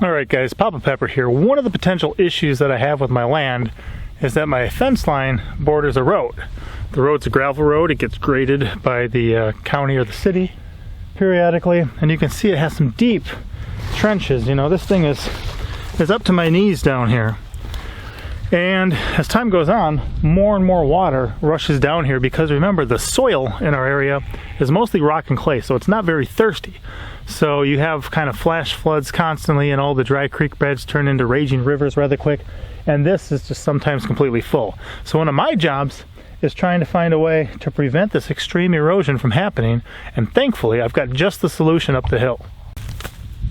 Alright guys, Papa Pepper here. One of the potential issues that I have with my land is that my fence line borders a road. The road's a gravel road. It gets graded by the county or the city periodically, and you can see it has some deep trenches. You know, this thing is up to my knees down here. And as time goes on, more and more water rushes down here because remember, the soil in our area is mostly rock and clay, so it's not very thirsty. So you have kind of flash floods constantly, and all the dry creek beds turn into raging rivers rather quick, and this is just sometimes completely full. So one of my jobs is trying to find a way to prevent this extreme erosion from happening, and thankfully I've got just the solution up the hill.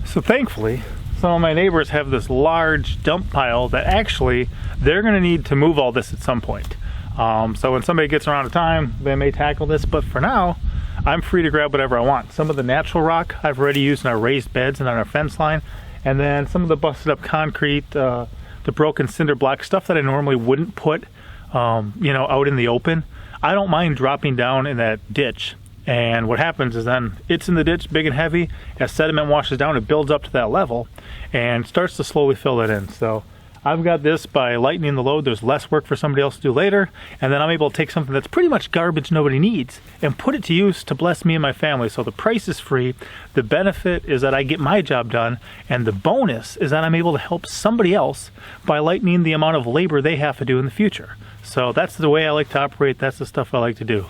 So thankfully, some of my neighbors have this large dump pile that actually they're going to need to move all this at some point. So when somebody gets around to time, they may tackle this, but for now, I'm free to grab whatever I want. Some of the natural rock I've already used in our raised beds and on our fence line, and then some of the busted up concrete, the broken cinder block stuff that I normally wouldn't put you know, out in the open. I don't mind dropping down in that ditch, and what happens is then it's in the ditch big and heavy. As sediment washes down, it builds up to that level and starts to slowly fill it in. So I've got this by lightening the load. There's less work for somebody else to do later, and then I'm able to take something that's pretty much garbage nobody needs and put it to use to bless me and my family. So the price is free, the benefit is that I get my job done, and the bonus is that I'm able to help somebody else by lightening the amount of labor they have to do in the future. So that's the way I like to operate. That's the stuff I like to do.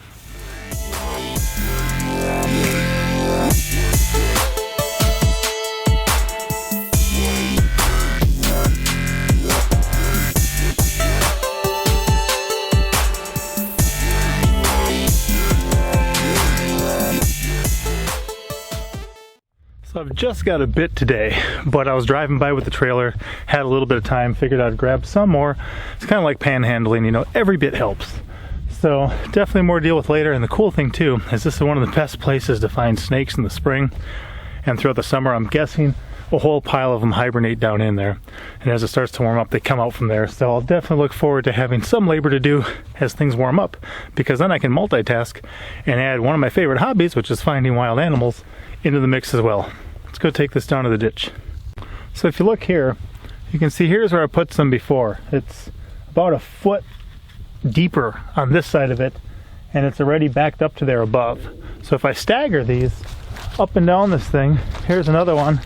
So I've just got a bit today, but I was driving by with the trailer, had a little bit of time, figured I'd grab some more. It's kind of like panhandling, you know, every bit helps. So definitely more to deal with later. And the cool thing too is this is one of the best places to find snakes in the spring, and throughout the summer I'm guessing a whole pile of them hibernate down in there, and as it starts to warm up they come out from there. So I'll definitely look forward to having some labor to do as things warm up, because then I can multitask and add one of my favorite hobbies, which is finding wild animals, into the mix as well. Let's go take this down to the ditch. So if you look here, you can see here's where I put some before. It's about a foot deeper on this side of it, and it's already backed up to there above. So if I stagger these up and down this thing, here's another one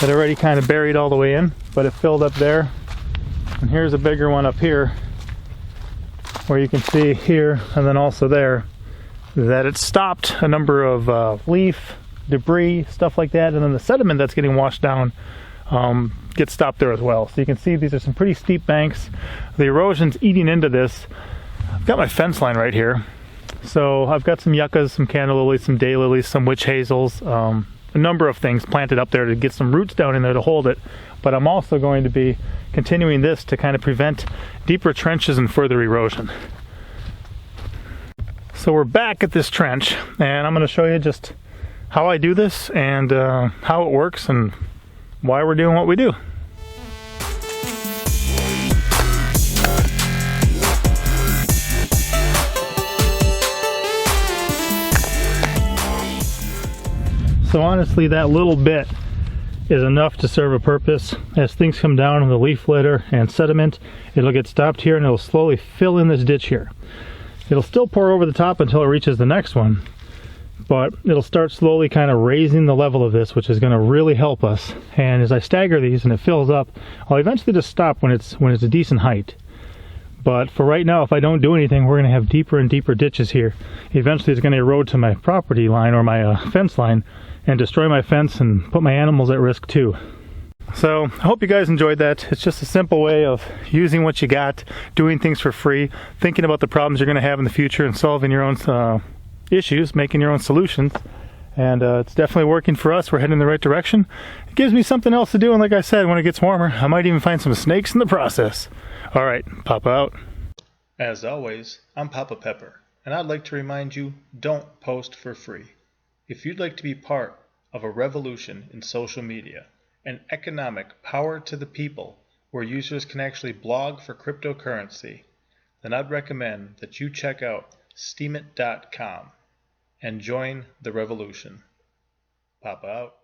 that already kind of buried all the way in, but it filled up there. And here's a bigger one up here, where you can see here and then also there that it stopped a number of leaf, debris, stuff like that, and then the sediment that's getting washed down gets stopped there as well. So you can see these are some pretty steep banks. The erosion's eating into this. I've got my fence line right here. So I've got some yuccas, some canna lilies, some daylilies, some witch hazels, a number of things planted up there to get some roots down in there to hold it. But I'm also going to be continuing this to kind of prevent deeper trenches and further erosion. So we're back at this trench, and I'm going to show you just how I do this and how it works and why we're doing what we do. So honestly, that little bit is enough to serve a purpose. As things come down in the leaf litter and sediment, it'll get stopped here and it'll slowly fill in this ditch here. It'll still pour over the top until it reaches the next one, but it'll start slowly kind of raising the level of this, which is going to really help us. And as I stagger these and it fills up, I'll eventually just stop when it's a decent height. But for right now, if I don't do anything, we're going to have deeper and deeper ditches here. Eventually it's going to erode to my property line or my fence line and destroy my fence and put my animals at risk too. So I hope you guys enjoyed that. It's just a simple way of using what you got, doing things for free, thinking about the problems you're going to have in the future and solving your own issues, making your own solutions. And it's definitely working for us. We're heading in the right direction. It gives me something else to do, and like I said, when it gets warmer, I might even find some snakes in the process. All right, Papa out. As always, I'm Papa Pepper, and I'd like to remind you, don't post for free. If you'd like to be part of a revolution in social media, an economic power to the people where users can actually blog for cryptocurrency, then I'd recommend that you check out steemit.com and join the revolution. Papa out.